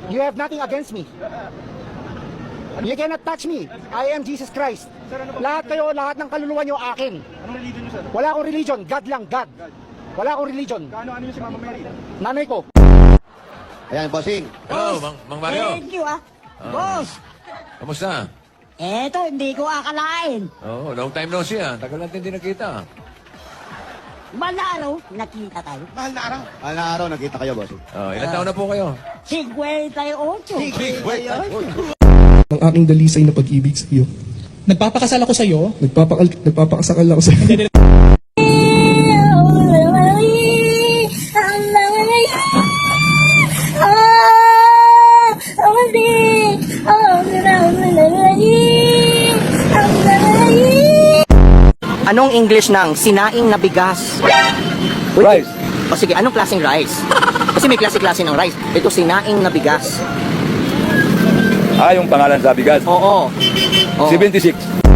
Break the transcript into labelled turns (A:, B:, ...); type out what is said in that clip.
A: You have nothing against me. You cannot touch me. I am Jesus Christ. Lahat kayo, lahat ng kaluluwa nyo akin.
B: Anong religion niyo, sir?
A: Wala akong religion. God lang, God. Wala akong religion.
B: Ano niyo si Mama Mary?
A: Nanay ko.
C: Ayan, bossing.
D: Hello, Mang Mario.
E: Thank you, Boss,
D: Kamusta?
E: eto, hindi ko akalain.
D: Oh, long time no see ah. Tagal natin hindi nakita.
E: Mahal na araw, nakita tayo.
B: Mahal na araw.
C: Ano araw nakita kayo, bossing?
D: Oh, ilang taon na po kayo?
E: 58.
F: Ang aking dalisay na pag-ibig sa iyo.
G: Nagpapakasal ako sa'yo.
F: Nagpapakasakal ako sa iyo.
A: Anong English ng sinaing na bigas?
C: Rice.
A: O sige, anong klaseng rice? Kasi may klase-klase ng rice. Ito sinaing na bigas.
H: Yung pangalan sa bigas.
A: Oo. Oo.
H: 76.